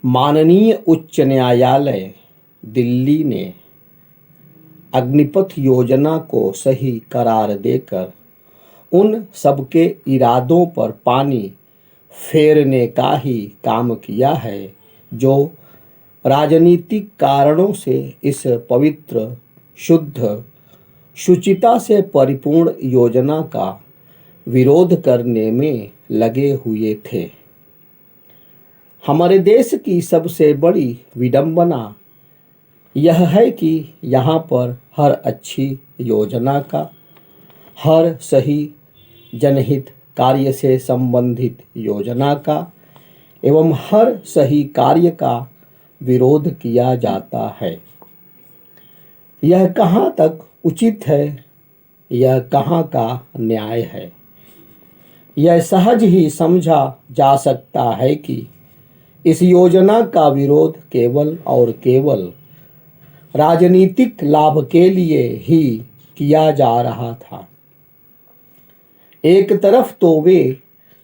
माननीय उच्च न्यायालय दिल्ली ने अग्निपथ योजना को सही करार देकर उन सबके इरादों पर पानी फेरने का ही काम किया है जो राजनीतिक कारणों से इस पवित्र, शुद्ध, शुचिता से परिपूर्ण योजना का विरोध करने में लगे हुए थे। हमारे देश की सबसे बड़ी विडंबना यह है कि यहाँ पर हर अच्छी योजना का, हर सही जनहित कार्य से संबंधित योजना का एवं हर सही कार्य का विरोध किया जाता है। यह कहाँ तक उचित है, यह कहाँ का न्याय है। यह सहज ही समझा जा सकता है कि इस योजना का विरोध केवल और केवल राजनीतिक लाभ के लिए ही किया जा रहा था। एक तरफ तो वे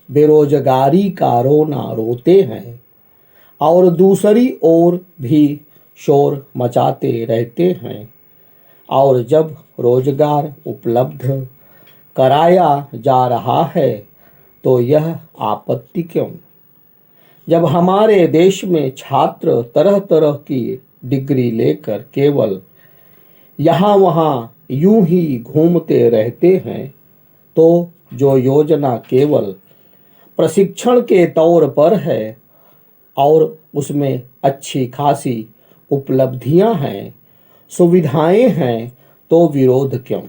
बेरोजगारी का रोना रोते हैं और दूसरी ओर भी शोर मचाते रहते हैं, और जब रोजगार उपलब्ध कराया जा रहा है तो यह आपत्ति क्यों? जब हमारे देश में छात्र तरह तरह की डिग्री लेकर केवल यहाँ वहाँ यूं ही घूमते रहते हैं, तो जो योजना केवल प्रशिक्षण के तौर पर है और उसमें अच्छी खासी उपलब्धियां हैं, सुविधाएं हैं, तो विरोध क्यों?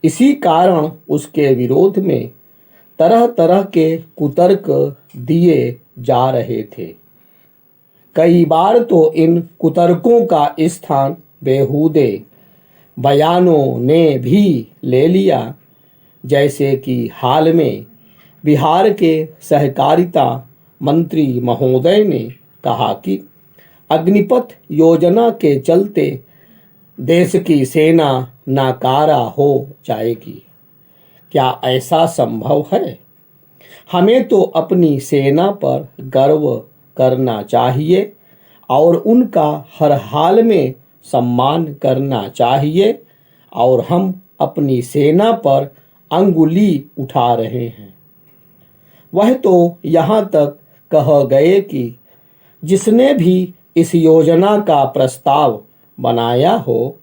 इसी कारण उसके विरोध में तरह तरह के कुतर्क दिए जा रहे थे। कई बार तो इन कुतर्कों का स्थान बेहूदे बयानों ने भी ले लिया, जैसे कि हाल में बिहार के सहकारिता मंत्री महोदय ने कहा कि अग्निपथ योजना के चलते देश की सेना नाकारा हो जाएगी। क्या ऐसा संभव है? हमें तो अपनी सेना पर गर्व करना चाहिए और उनका हर हाल में सम्मान करना चाहिए, और हम अपनी सेना पर अंगुली उठा रहे हैं। वह तो यहाँ तक कह गए कि जिसने भी इस योजना का प्रस्ताव बनाया हो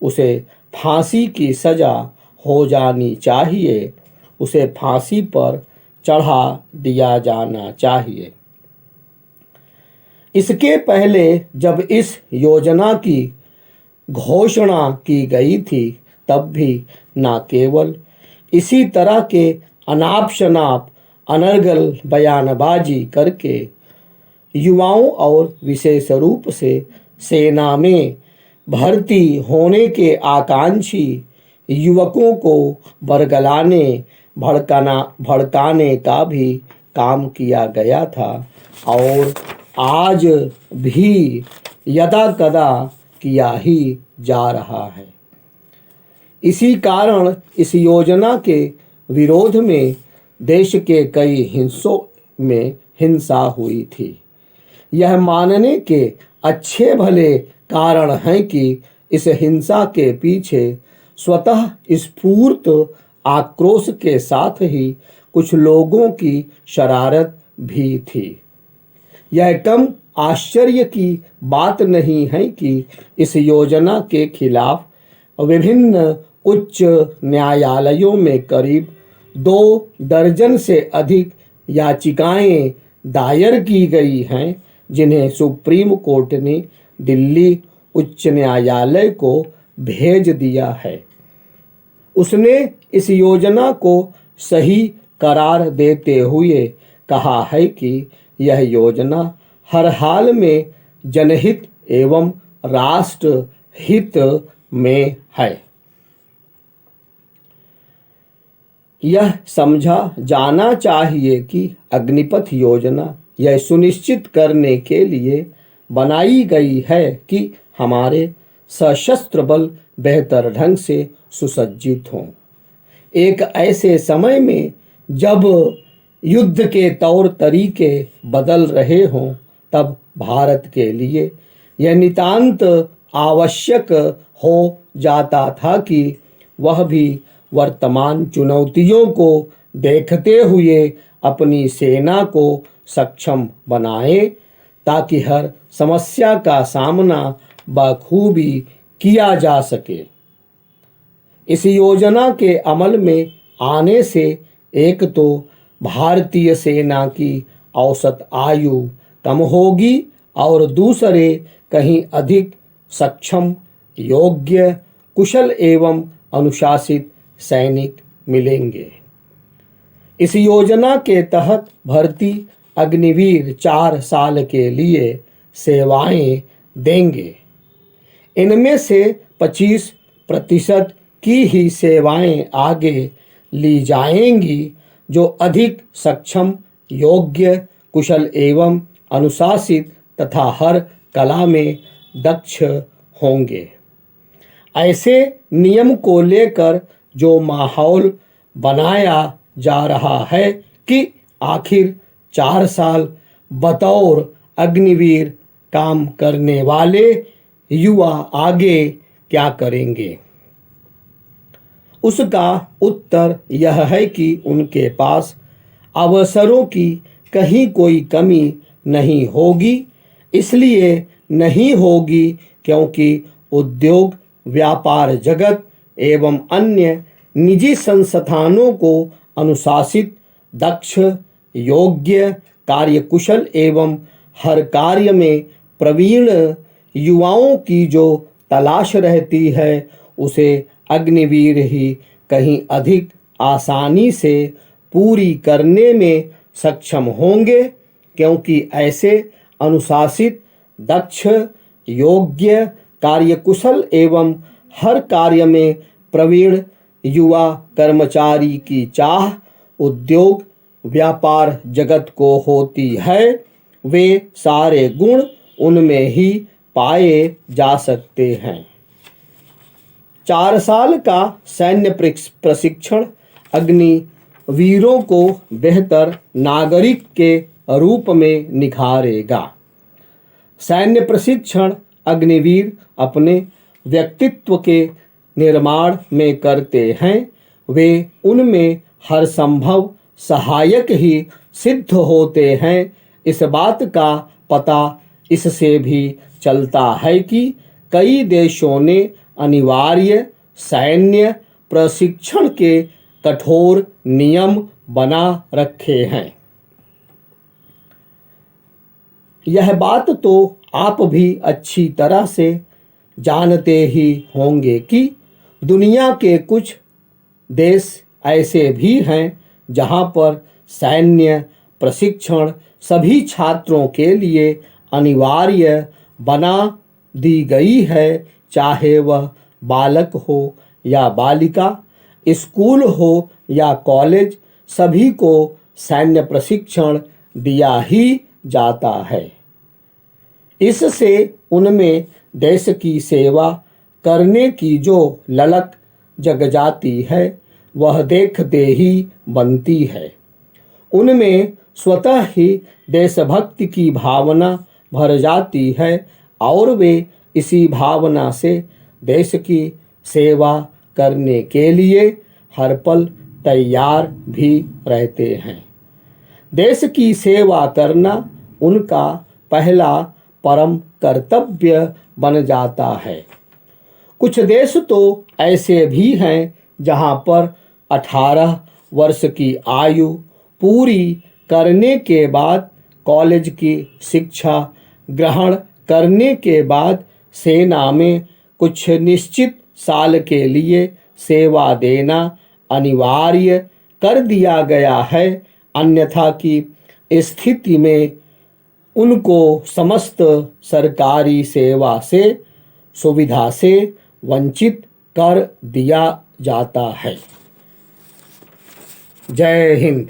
उसे फांसी की सजा हो जानी चाहिए, उसे फांसी पर चढ़ा दिया जाना चाहिए। इसके पहले जब इस योजना की घोषणा की गई थी, तब भी न केवल इसी तरह के अनाप शनाप अनर्गल बयानबाजी करके युवाओं और विशेष रूप से सेना में भर्ती होने के आकांक्षी युवकों को बरगलाने भड़काने का भी काम किया गया था, और आज भी यदा कदा किया ही जा रहा है। इसी कारण इस योजना के विरोध में देश के कई हिस्सों में हिंसा हुई थी। यह मानने के अच्छे भले कारण हैं कि इस हिंसा के पीछे स्वतः स्फूर्त आक्रोश के साथ ही कुछ लोगों की शरारत भी थी। यह कम आश्चर्य की बात नहीं है कि इस योजना के खिलाफ विभिन्न उच्च न्यायालयों में करीब 2 दर्जन से अधिक याचिकाएं दायर की गई हैं, जिन्हें सुप्रीम कोर्ट ने दिल्ली उच्च न्यायालय को भेज दिया है। उसने इस योजना को सही करार देते हुए कहा है कि यह योजना हर हाल में जनहित एवं राष्ट्र हित में है। यह समझा जाना चाहिए कि अग्निपथ योजना यह सुनिश्चित करने के लिए बनाई गई है कि हमारे सशस्त्र बल बेहतर ढंग से सुसज्जित हों। एक ऐसे समय में जब युद्ध के तौर तरीके बदल रहे हों, तब भारत के लिए यह नितांत आवश्यक हो जाता था कि वह भी वर्तमान चुनौतियों को देखते हुए अपनी सेना को सक्षम बनाए, ताकि हर समस्या का सामना बखूबी किया जा सके। इस योजना के अमल में आने से एक तो भारतीय सेना की औसत आयु कम होगी और दूसरे कहीं अधिक सक्षम, योग्य, कुशल एवं अनुशासित सैनिक मिलेंगे। इस योजना के तहत भर्ती अग्निवीर 4 साल के लिए सेवाएं देंगे। इनमें से 25% की ही सेवाएं आगे ली जाएंगी जो अधिक सक्षम, योग्य, कुशल एवं अनुशासित तथा हर कला में दक्ष होंगे। ऐसे नियम को लेकर जो माहौल बनाया जा रहा है कि आखिर 4 साल बतौर अग्निवीर काम करने वाले युवा आगे क्या करेंगे, उसका उत्तर यह है कि उनके पास अवसरों की कहीं कोई कमी नहीं होगी। इसलिए नहीं होगी क्योंकि उद्योग, व्यापार जगत एवं अन्य निजी संस्थानों को अनुशासित, दक्ष, योग्य, कार्यकुशल एवं हर कार्य में प्रवीण युवाओं की जो तलाश रहती है, उसे अग्निवीर ही कहीं अधिक आसानी से पूरी करने में सक्षम होंगे, क्योंकि ऐसे अनुशासित, दक्ष, योग्य, कार्यकुशल एवं हर कार्य में प्रवीण युवा कर्मचारी की चाह उद्योग, व्यापार जगत को होती है। वे सारे गुण उनमें ही पाए जा सकते हैं। 4 साल का सैन्य प्रशिक्षण अग्निवीरों को बेहतर नागरिक के रूप में निखारेगा। सैन्य प्रशिक्षण अग्निवीर अपने व्यक्तित्व के निर्माण में करते हैं। वे उनमें हर संभव सहायक ही सिद्ध होते हैं। इस बात का पता इससे भी चलता है कि कई देशों ने अनिवार्य सैन्य प्रशिक्षण के कठोर नियम बना रखे हैं। यह बात तो आप भी अच्छी तरह से जानते ही होंगे कि दुनिया के कुछ देश ऐसे भी हैं जहां पर सैन्य प्रशिक्षण सभी छात्रों के लिए अनिवार्य बना दी गई है, चाहे वह बालक हो या बालिका, स्कूल हो या कॉलेज, सभी को सैन्य प्रशिक्षण दिया ही जाता है। इससे उनमें देश की सेवा करने की जो ललक जग जाती है, वह देखते ही बनती है। उनमें स्वतः ही देशभक्ति की भावना भर जाती है और वे इसी भावना से देश की सेवा करने के लिए हर पल तैयार भी रहते हैं। देश की सेवा करना उनका पहला परम कर्तव्य बन जाता है। कुछ देश तो ऐसे भी हैं जहां पर 18 वर्ष की आयु पूरी करने के बाद, कॉलेज की शिक्षा ग्रहण करने के बाद सेना में कुछ निश्चित साल के लिए सेवा देना अनिवार्य कर दिया गया है। अन्यथा की स्थिति में उनको समस्त सरकारी सेवा से, सुविधा से वंचित कर दिया जाता है। जय हिंद।